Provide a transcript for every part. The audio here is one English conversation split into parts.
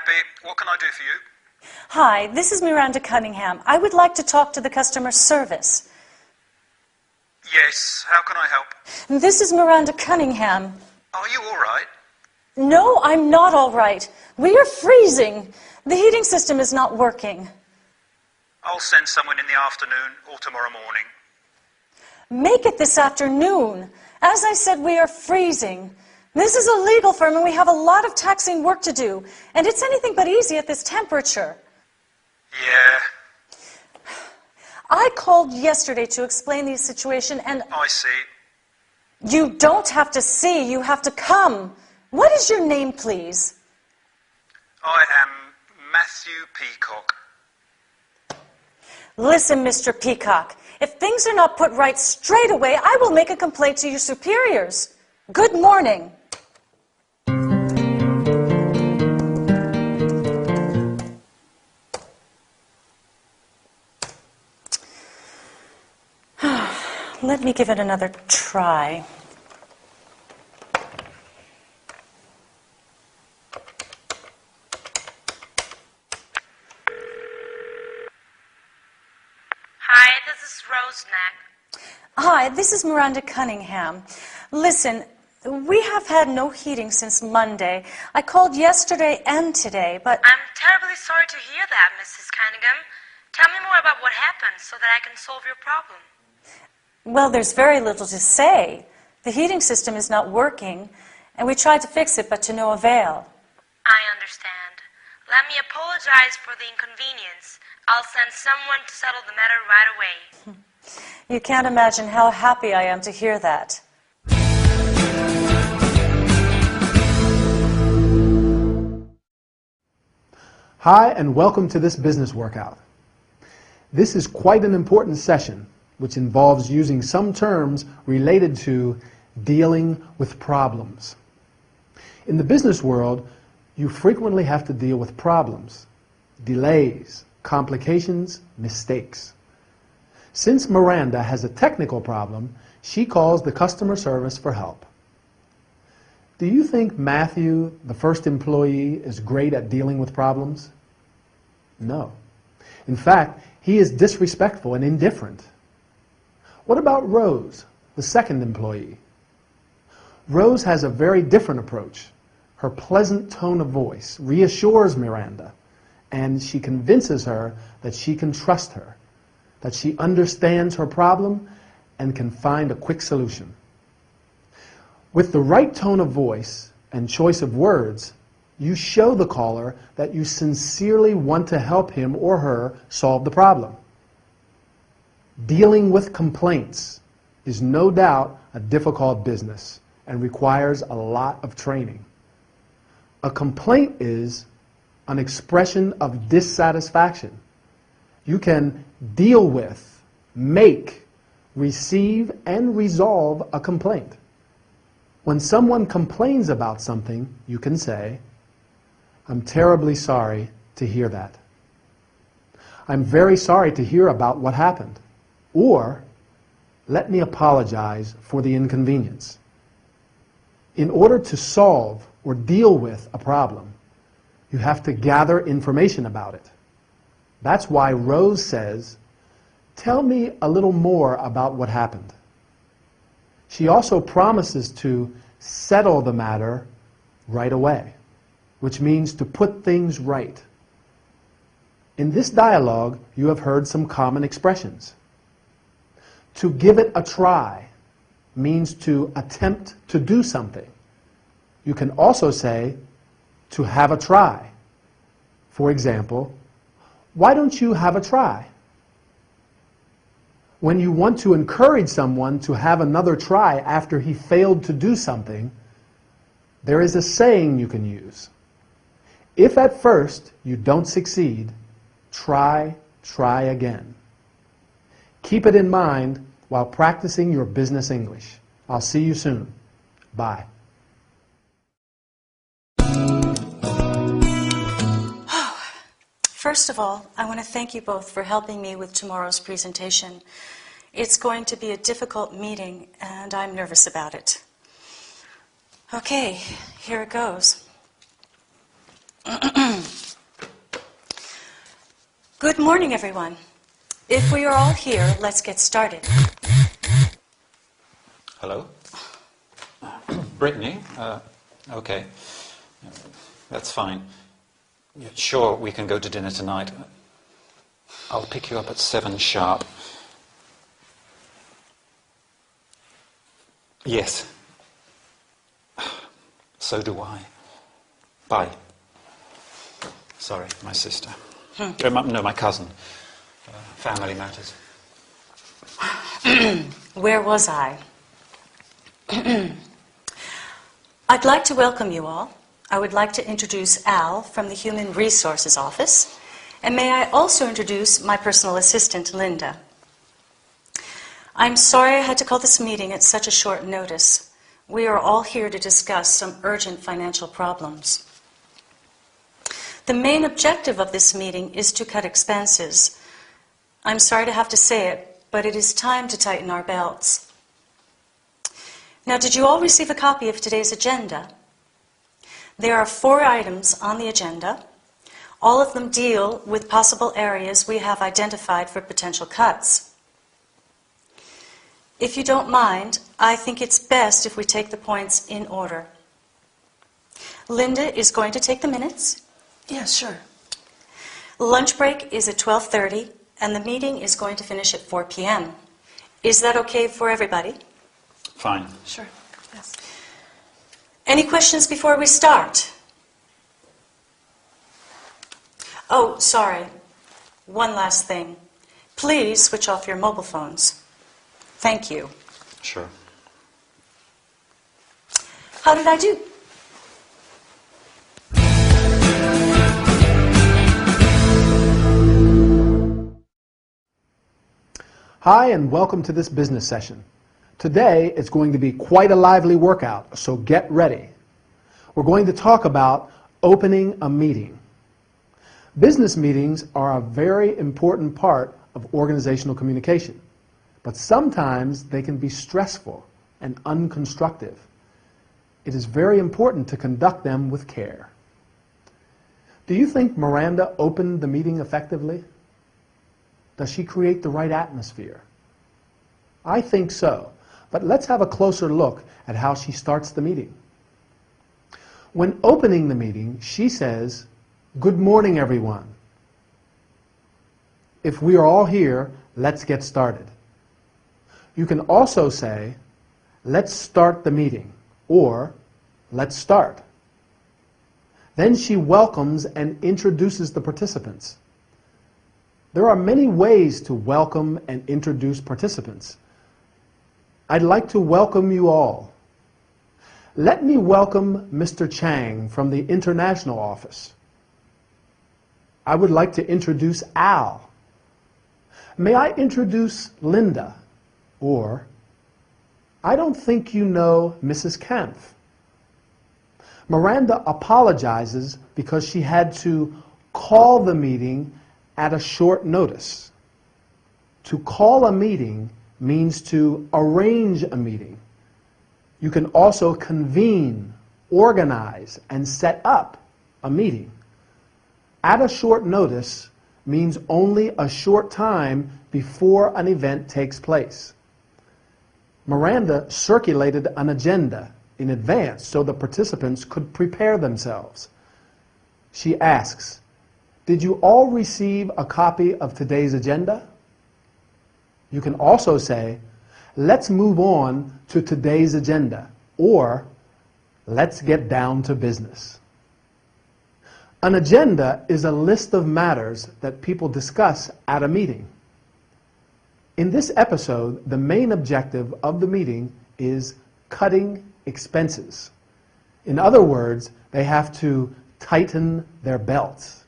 Happy. What can I do for you? Hi, this is Miranda Cunningham. I would like to talk to the customer service. Yes, how can I help? This is Miranda Cunningham. Are you all right? No, I'm not all right. We are freezing. The heating system is not working. I'll send someone in the afternoon or tomorrow morning. Make it this afternoon. As I said, we are freezing. This is a legal firm and we have a lot of taxing work to do. And it's anything but easy at this temperature. Yeah. I called yesterday to explain the situation and... I see. You don't have to see, you have to come. What is your name, please? I am Matthew Peacock. Listen, Mr. Peacock, if things are not put right straight away, I will make a complaint to your superiors. Good morning. Let me give it another try. Hi, this is Roseneck. Hi, this is Miranda Cunningham. Listen, we have had no heating since Monday. I called yesterday and today, but... I'm terribly sorry to hear that, Mrs. Cunningham. Tell me more about what happened so that I can solve your problem. Well, there's very little to say. The heating system is not working, and we tried to fix it, but to no avail. I understand. Let me apologize for the inconvenience. I'll send someone to settle the matter right away. You can't imagine how happy I am to hear that. Hi, and welcome to this business workout. This is quite an important session, which involves using some terms related to dealing with problems. In the business world, you frequently have to deal with problems, delays, complications, mistakes. Since Miranda has a technical problem, she calls the customer service for help. Do you think Matthew, the first employee, is great at dealing with problems? No. In fact, he is disrespectful and indifferent. What about Rose, the second employee? Rose has a very different approach. Her pleasant tone of voice reassures Miranda, and she convinces her that she can trust her, that she understands her problem and can find a quick solution. With the right tone of voice and choice of words, you show the caller that you sincerely want to help him or her solve the problem. Dealing with complaints is no doubt a difficult business and requires a lot of training. A complaint is an expression of dissatisfaction. You can deal with, make, receive, and resolve a complaint. When someone complains about something, you can say, "I'm terribly sorry to hear that." "I'm very sorry to hear about what happened." Or, "Let me apologize for the inconvenience." In order to solve or deal with a problem, you have to gather information about it. That's why Rose says, "Tell me a little more about what happened." She also promises to settle the matter right away, which means to put things right. In this dialogue, you have heard some common expressions. To give it a try means to attempt to do something. You can also say to have a try. For example, "Why don't you have a try?" When you want to encourage someone to have another try after he failed to do something, there is a saying you can use. If at first you don't succeed, try again. Keep it in mind while practicing your business English. I'll see you soon. Bye. First of all, I want to thank you both for helping me with tomorrow's presentation. It's going to be a difficult meeting, and I'm nervous about it. Okay, here it goes. Good morning, everyone. If we are all here, let's get started. Hello? Brittany? Okay. That's fine. Sure, we can go to dinner tonight. I'll pick you up at 7 sharp. Yes. So do I. Bye. Sorry, my sister. No, my cousin. Family matters. Where was I? I'd like to welcome you all. I would like to introduce Al from the Human Resources Office. And may I also introduce my personal assistant, Linda. I'm sorry I had to call this meeting at such a short notice. We are all here to discuss some urgent financial problems. The main objective of this meeting is to cut expenses. I'm sorry to have to say it, but it is time to tighten our belts. Now, did you all receive a copy of today's agenda? There are 4 items on the agenda. All of them deal with possible areas we have identified for potential cuts. If you don't mind, I think it's best if we take the points in order. Linda is going to take the minutes. Yeah, sure. Lunch break is at 12:30, and the meeting is going to finish at 4 p.m. Is that okay for everybody? Fine. Sure. Yes. Any questions before we start? Oh, sorry. One last thing. Please switch off your mobile phones. Thank you. Sure. How did I do? Hi, and welcome to this business session. Today, it's going to be quite a lively workout, so get ready. We're going to talk about opening a meeting. Business meetings are a very important part of organizational communication, but sometimes they can be stressful and unconstructive. It is very important to conduct them with care. Do you think Miranda opened the meeting effectively? Does she create the right atmosphere? I think so, but let's have a closer look at how she starts the meeting. When opening the meeting, she says, "Good morning, everyone. If we are all here, let's get started." You can also say, "Let's start the meeting," or "Let's start." Then she welcomes and introduces the participants. There are many ways to welcome and introduce participants. I'd like to welcome you all. Let me welcome Mr. Chang from the International Office. I would like to introduce Al. May I introduce Linda? Or, I don't think you know Mrs. Kempf. Miranda apologizes because she had to call the meeting at a short notice. To call a meeting means to arrange a meeting. You can also convene, organize, and set up a meeting. At a short notice means only a short time before an event takes place. Miranda circulated an agenda in advance so the participants could prepare themselves. She asks, "Did you all receive a copy of today's agenda?" You can also say, "Let's move on to today's agenda," or "Let's get down to business." An agenda is a list of matters that people discuss at a meeting. In this episode, the main objective of the meeting is cutting expenses. In other words, they have to tighten their belts.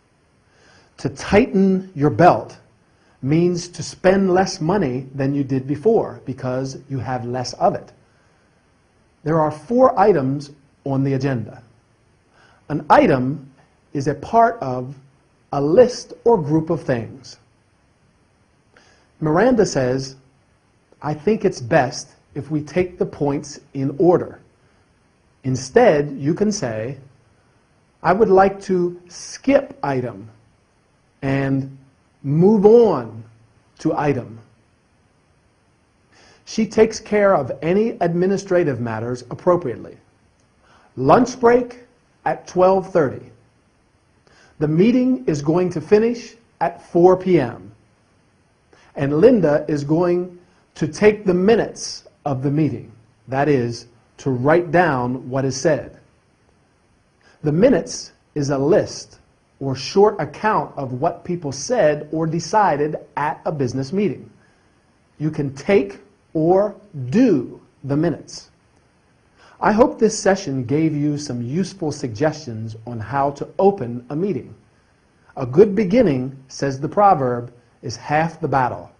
To tighten your belt means to spend less money than you did before because you have less of it. There are 4 items on the agenda. An item is a part of a list or group of things. Miranda says, "I think it's best if we take the points in order." Instead, you can say, "I would like to skip item," and move on to item. She takes care of any administrative matters appropriately. Lunch break at 12:30. The meeting is going to finish at 4 p.m. And Linda is going to take the minutes of the meeting. That is, to write down what is said. The minutes is a list or short account of what people said or decided at a business meeting. You can take or do the minutes. I hope this session gave you some useful suggestions on how to open a meeting. A good beginning, says the proverb, is half the battle.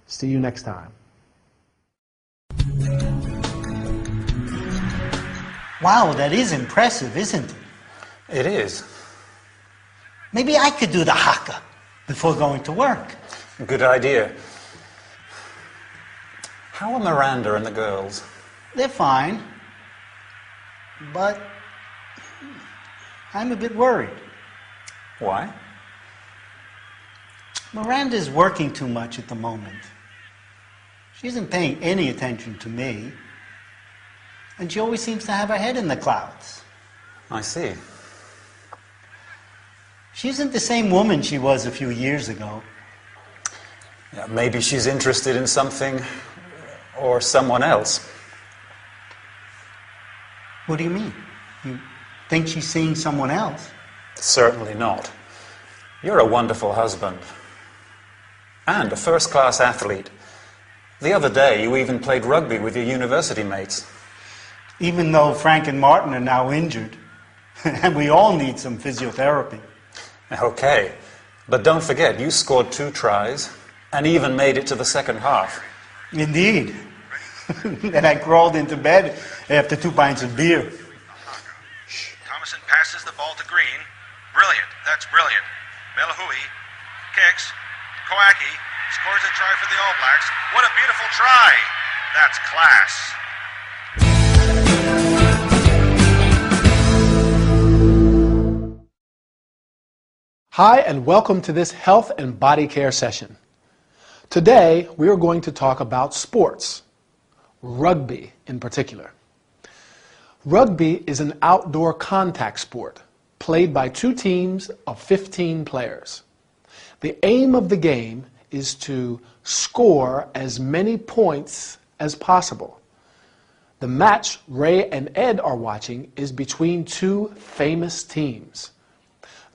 See you next time. Wow, that is impressive, isn't it? It is. Maybe I could do the haka before going to work. Good idea. How are Miranda and the girls? They're fine. But I'm a bit worried. Why? Miranda's working too much at the moment. She isn't paying any attention to me. And she always seems to have her head in the clouds. I see. She isn't the same woman she was a few years ago. Yeah, maybe she's interested in something or someone else. What do you mean? You think she's seeing someone else? Certainly not. You're a wonderful husband. And a first-class athlete. The other day, you even played rugby with your university mates. Even though Frank and Martin are now injured. And we all need some physiotherapy. Okay, but don't forget, you scored 2 tries and even made it to the second half. Indeed. And I crawled into bed after 2 pints of beer. Thomason passes the ball to Green. Brilliant. That's brilliant. Melahui kicks. Kowaki scores a try for the All Blacks. What a beautiful try. That's class. Hi, and welcome to this health and body care session. Today, we are going to talk about sports, rugby in particular. Rugby is an outdoor contact sport played by 2 teams of 15 players. The aim of the game is to score as many points as possible. The match Ray and Ed are watching is between 2 famous teams.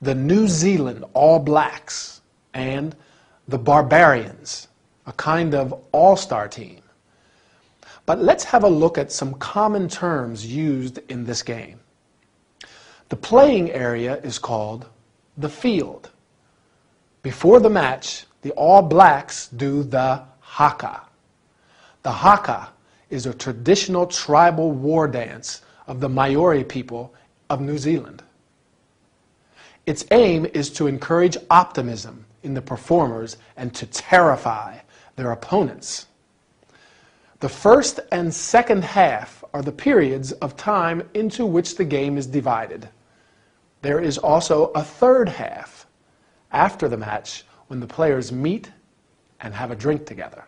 The New Zealand All Blacks and the Barbarians, a kind of all-star team. But let's have a look at some common terms used in this game. The playing area is called the field. Before the match, the All Blacks do the haka. The haka is a traditional tribal war dance of the Maori people of New Zealand. Its aim is to encourage optimism in the performers and to terrify their opponents. The first and second half are the periods of time into which the game is divided. There is also a third half after the match when the players meet and have a drink together.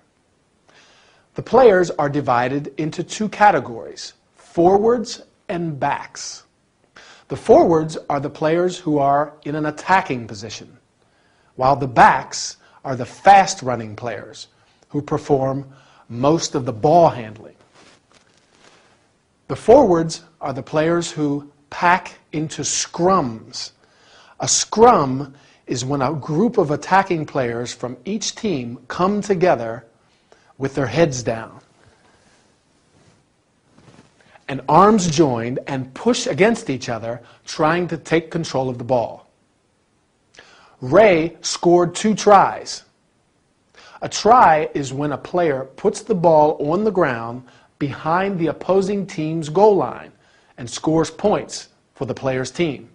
The players are divided into 2 categories, forwards and backs. The forwards are the players who are in an attacking position, while the backs are the fast-running players who perform most of the ball handling. The forwards are the players who pack into scrums. A scrum is when a group of attacking players from each team come together with their heads down and arms joined and push against each other, trying to take control of the ball. Ray scored 2 tries. A try is when a player puts the ball on the ground behind the opposing team's goal line and scores points for the player's team.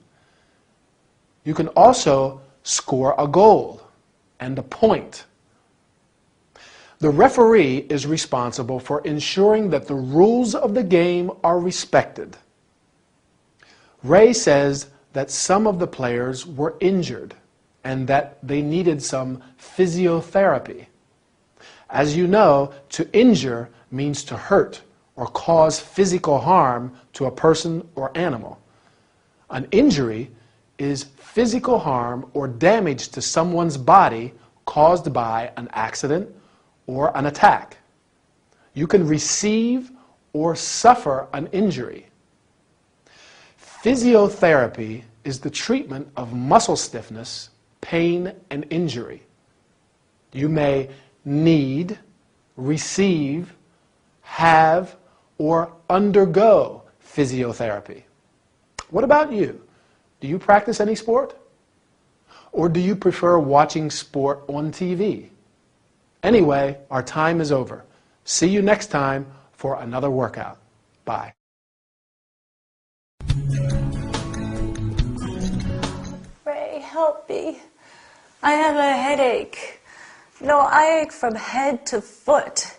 You can also score a goal and a point. The referee is responsible for ensuring that the rules of the game are respected. Ray says that some of the players were injured and that they needed some physiotherapy. As you know, to injure means to hurt or cause physical harm to a person or animal. An injury is physical harm or damage to someone's body caused by an accident or an attack. You can receive or suffer an injury. Physiotherapy is the treatment of muscle stiffness, pain, and injury. You may need, receive, have, or undergo physiotherapy. What about you? Do you practice any sport? Or do you prefer watching sport on TV? Anyway, our time is over. See you next time for another workout. Bye. Ray, help me. I have a headache. No, I ache from head to foot.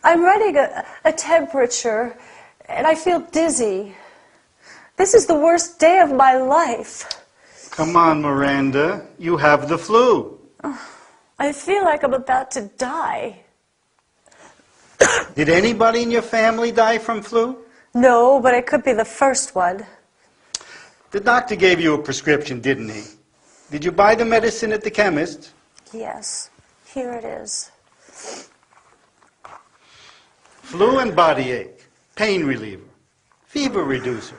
I'm running a temperature, and I feel dizzy. This is the worst day of my life. Come on, Miranda. You have the flu. I feel like I'm about to die. Did anybody in your family die from flu? No, but it could be the first one. The doctor gave you a prescription, didn't he? Did you buy the medicine at the chemist? Yes, here it is. Flu and body ache, pain reliever, fever reducer.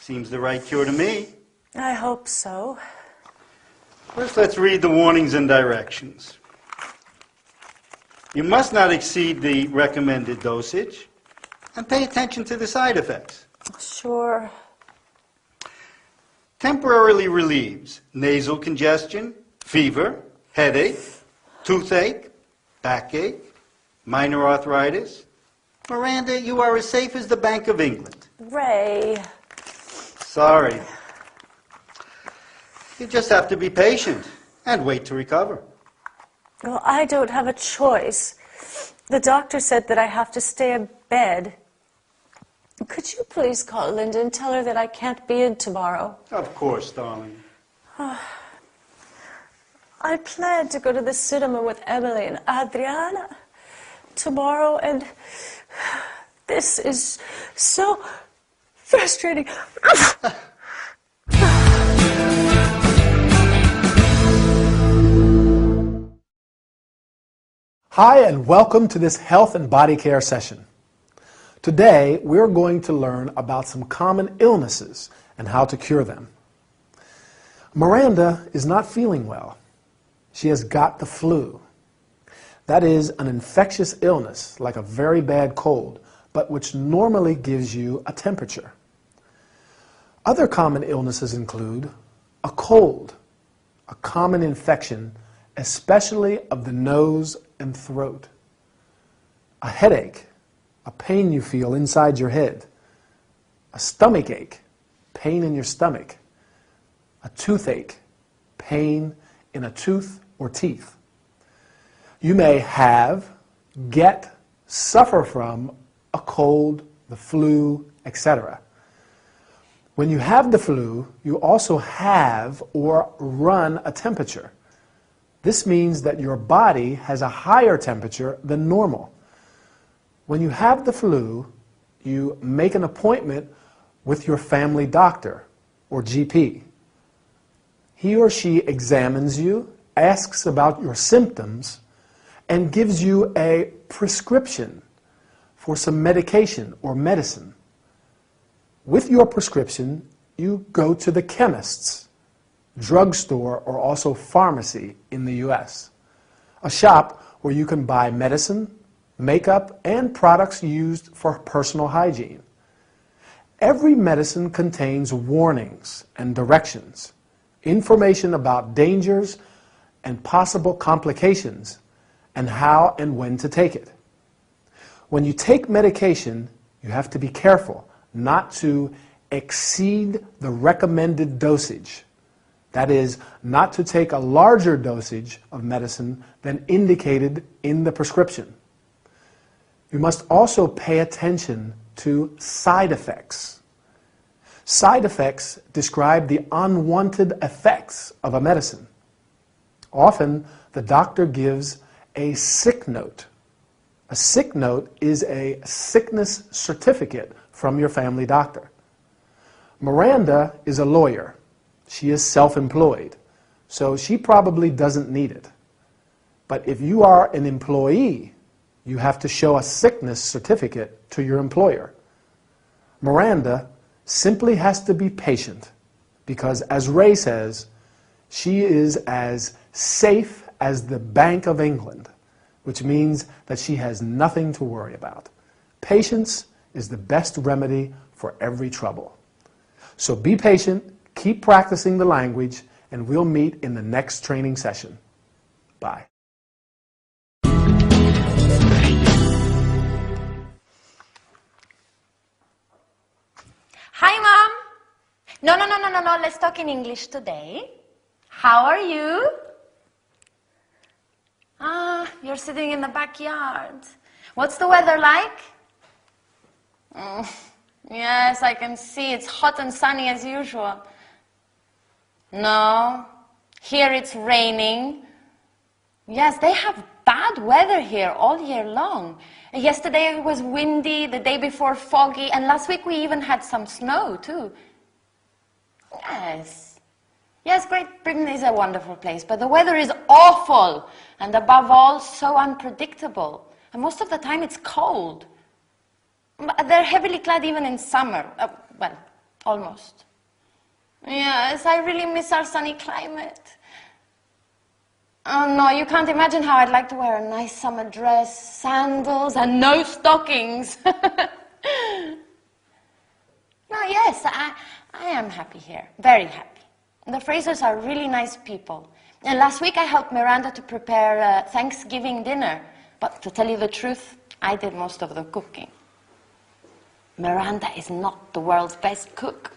Seems the right cure to me. I hope so. First, let's read the warnings and directions. You must not exceed the recommended dosage, and pay attention to the side effects. Sure. Temporarily relieves nasal congestion, fever, headache, toothache, backache, minor arthritis. Miranda, you are as safe as the Bank of England. Ray. Sorry. You just have to be patient and wait to recover. Well, I don't have a choice. The doctor said that I have to stay in bed. Could you please call Linda and tell her that I can't be in tomorrow? Of course, darling. I plan to go to the cinema with Emily and Adriana tomorrow, and this is so frustrating. Hi, and welcome to this health and body care session. Today, we're going to learn about some common illnesses and how to cure them. Miranda is not feeling well. She has got the flu. That is an infectious illness, like a very bad cold, but which normally gives you a temperature. Other common illnesses include a cold, a common infection, especially of the nose and throat, a headache, a pain you feel inside your head, a stomach ache, pain in your stomach, a toothache, pain in a tooth or teeth. You may have, get, suffer from a cold, the flu, etc. When you have the flu, you also have or run a temperature. This means that your body has a higher temperature than normal. When you have the flu, you make an appointment with your family doctor or GP. He or she examines you, asks about your symptoms, and gives you a prescription for some medication or medicine. With your prescription, you go to the chemist's, drugstore, or also pharmacy in the U.S., a shop where you can buy medicine, makeup, and products used for personal hygiene. Every medicine contains warnings and directions, information about dangers and possible complications, and how and when to take it. When you take medication, you have to be careful not to exceed the recommended dosage. That is, not to take a larger dosage of medicine than indicated in the prescription. You must also pay attention to side effects. Side effects describe the unwanted effects of a medicine. Often, the doctor gives a sick note. A sick note is a sickness certificate from your family doctor. Miranda is a lawyer. She is self-employed, so she probably doesn't need it. But if you are an employee, you have to show a sickness certificate to your employer. Miranda simply has to be patient because, as Ray says, she is as safe as the Bank of England, which means that she has nothing to worry about. Patience is the best remedy for every trouble. So be patient, keep practicing the language, and we'll meet in the next training session. Bye. Hi, Mom. No. Let's talk in English today. How are you? You're sitting in the backyard. What's the weather like? Yes, I can see. It's hot and sunny as usual. No, here it's raining. Yes, they have bad weather here all year long. Yesterday it was windy, the day before foggy, and last week we even had some snow too. Yes, Great Britain is a wonderful place, but the weather is awful, and above all, so unpredictable. And most of the time it's cold. But they're heavily clad even in summer. Well, almost. Yes, I really miss our sunny climate. Oh no, you can't imagine how I'd like to wear a nice summer dress, sandals, and no stockings. No, yes, I am happy here, very happy. The Frasers are really nice people. And last week I helped Miranda to prepare Thanksgiving dinner. But to tell you the truth, I did most of the cooking. Miranda is not the world's best cook.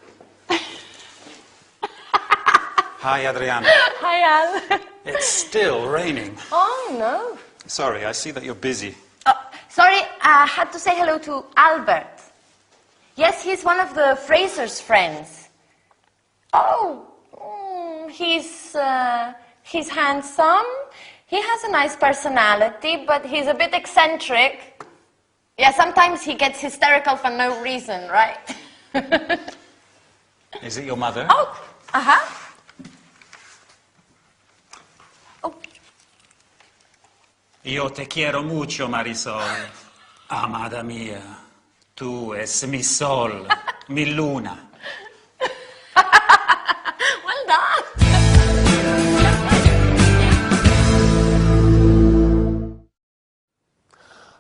Hi, Adriana. Hi, Al. It's still raining. Oh, no. Sorry, I see that you're busy. Sorry, I had to say hello to Albert. Yes, he's one of the Frasers' friends. Oh, he's handsome. He has a nice personality, but he's a bit eccentric. Yeah, sometimes he gets hysterical for no reason, right? Is it your mother? Oh, uh-huh. Yo te quiero mucho, Marisol. Amada mía, tú es mi sol, mi luna. Well done.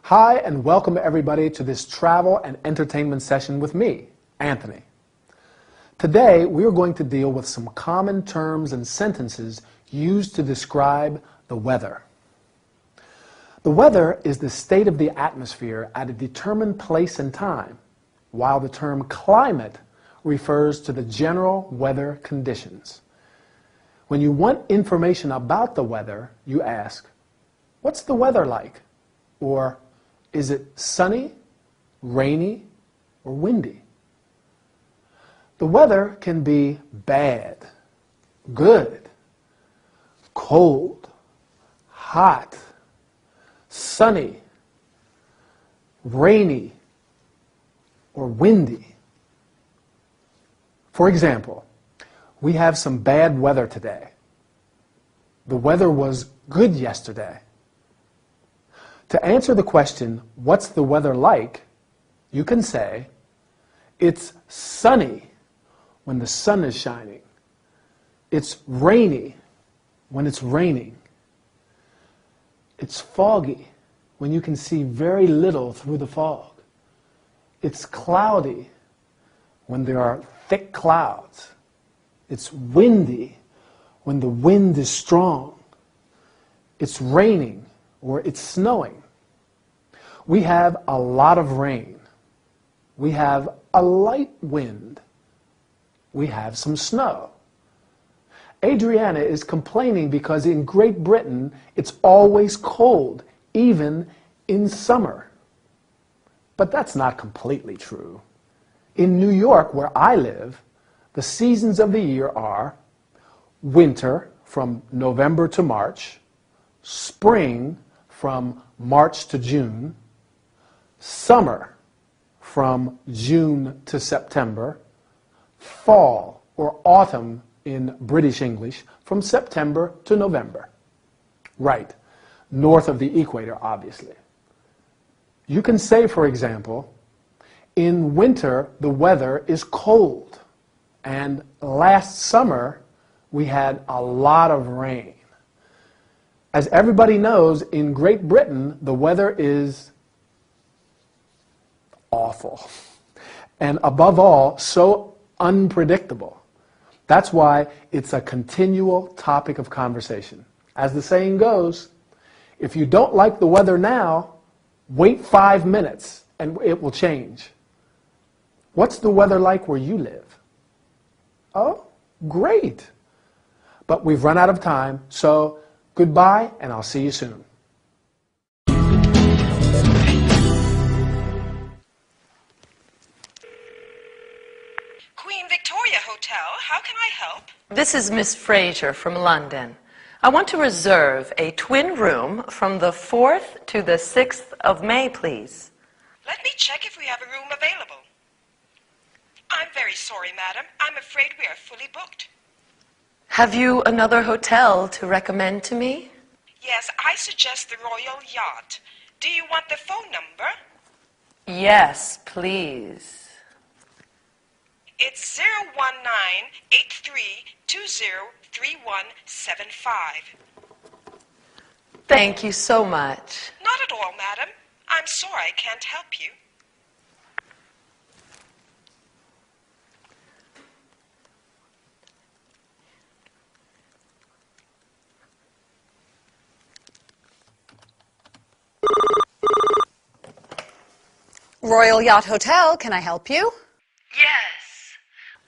Hi, and welcome everybody to this travel and entertainment session with me, Anthony. Today, we are going to deal with some common terms and sentences used to describe the weather. The weather is the state of the atmosphere at a determined place and time, while the term climate refers to the general weather conditions. When you want information about the weather, you ask, "What's the weather like?" Or, "Is it sunny, rainy, or windy?" The weather can be bad, good, cold, hot, sunny, rainy, or windy. For example, we have some bad weather today. The weather was good yesterday. To answer the question, "What's the weather like?" you can say, "It's sunny when the sun is shining. It's rainy when it's raining. It's foggy when you can see very little through the fog. It's cloudy when there are thick clouds. It's windy when the wind is strong. It's raining or it's snowing." We have a lot of rain. We have a light wind. We have some snow. Adriana is complaining because in Great Britain it's always cold, even in summer. But that's not completely true. In New York, where I live, the seasons of the year are winter from November to March, spring from March to June, summer from June to September, fall or autumn in British English from September to November. Right, north of the equator, obviously. You can say, for example, in winter the weather is cold, and last summer we had a lot of rain. As everybody knows, in Great Britain the weather is awful, and above all, so unpredictable. That's why it's a continual topic of conversation. As the saying goes, if you don't like the weather now, wait 5 minutes and it will change. What's the weather like where you live? Oh, great. But we've run out of time, so goodbye and I'll see you soon. Queen Victoria Hotel, how can I help? This is Miss Fraser from London. I want to reserve a twin room from the 4th to the 6th of May, please. Let me check if we have a room available. I'm very sorry, madam. I'm afraid we are fully booked. Have you another hotel to recommend to me? Yes, I suggest the Royal Yacht. Do you want the phone number? Yes, please. It's 019-8320-3175. Thank you so much. Not at all, madam. I'm sorry I can't help you. Royal Yacht Hotel, can I help you? Yes.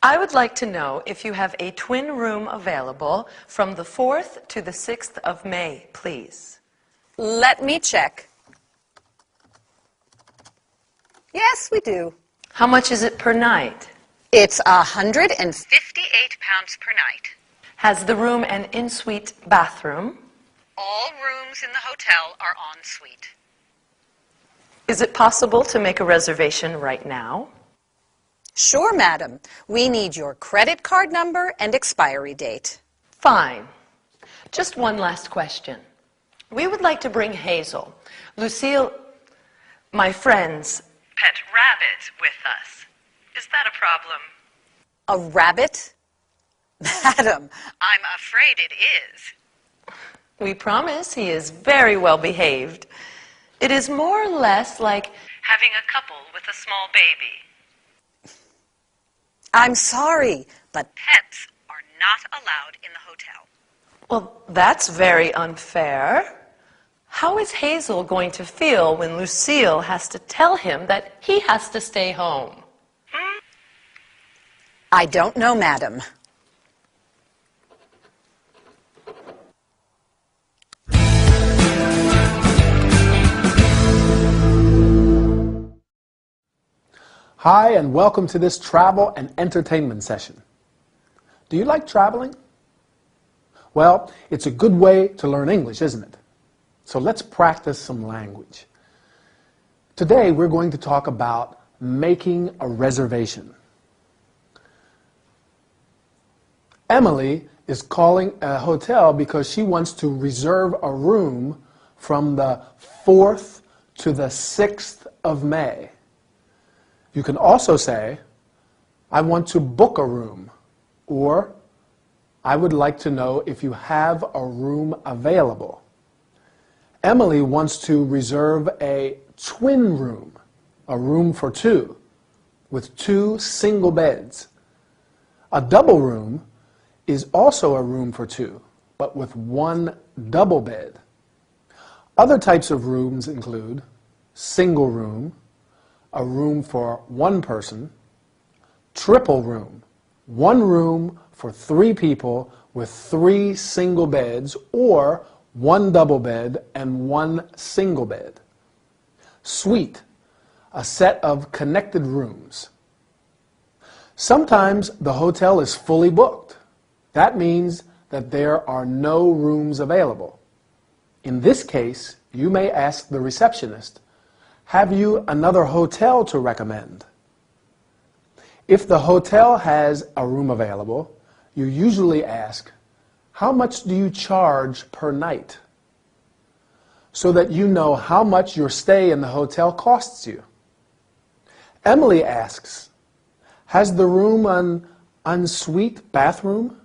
I would like to know if you have a twin room available from the 4th to the 6th of May, please. Let me check. Yes, we do. How much is it per night? It's £158 per night. Has the room an en-suite bathroom? All rooms in the hotel are en suite. Is it possible to make a reservation right now? Sure, madam. We need your credit card number and expiry date. Fine. Just one last question. We would like to bring Hazel, Lucille, my friend's pet rabbit, with us. Is that a problem? A rabbit? Madam, I'm afraid it is. We promise he is very well behaved. It is more or less like having a couple with a small baby. I'm sorry, but pets are not allowed in the hotel. Well, that's very unfair. How is Hazel going to feel when Lucille has to tell him that he has to stay home? I don't know, madam. Hi, and welcome to this travel and entertainment session. Do you like traveling? Well, it's a good way to learn English, isn't it? So let's practice some language. Today we're going to talk about making a reservation. Emily is calling a hotel because she wants to reserve a room from the 4th to the 6th of May. You can also say, I want to book a room, or I would like to know if you have a room available. Emily wants to reserve a twin room, a room for two, with 2 single beds. A double room is also a room for 2, but with 1 double bed. Other types of rooms include single room, a room for 1 person, triple room, 1 room for 3 people with 3 single beds, or 1 double bed and 1 single bed. Suite, a set of connected rooms. Sometimes the hotel is fully booked. That means that there are no rooms available. In this case, you may ask the receptionist, "Have you another hotel to recommend?" If the hotel has a room available, you usually ask, "How much do you charge per night?" so that you know how much your stay in the hotel costs you. Emily asks, "Has the room an ensuite bathroom?"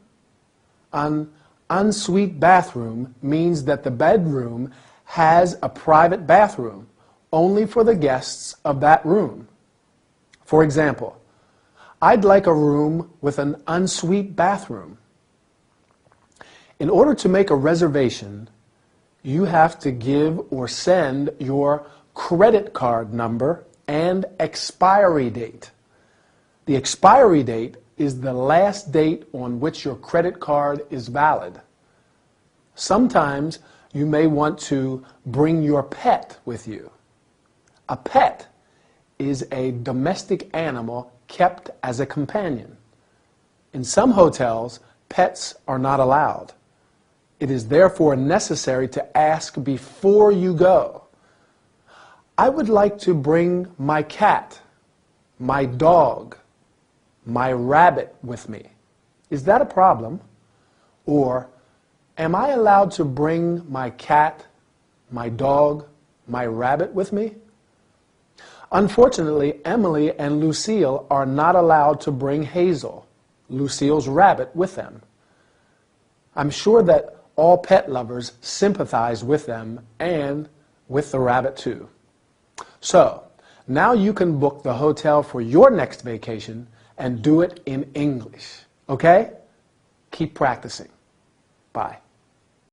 An ensuite bathroom means that the bedroom has a private bathroom only for the guests of that room. For example, "I'd like a room with an ensuite bathroom." In order to make a reservation, you have to give or send your credit card number and expiry date. The expiry date is the last date on which your credit card is valid. Sometimes you may want to bring your pet with you. A pet is a domestic animal kept as a companion. In some hotels, pets are not allowed. It is therefore necessary to ask before you go, "I would like to bring my cat, my dog, my rabbit with me. Is that a problem?" Or, "Am I allowed to bring my cat, my dog, my rabbit with me?" Unfortunately, Emily and Lucille are not allowed to bring Hazel, Lucille's rabbit, with them. I'm sure that all pet lovers sympathize with them and with the rabbit too. So, now you can book the hotel for your next vacation and do it in English. Okay? Keep practicing. Bye.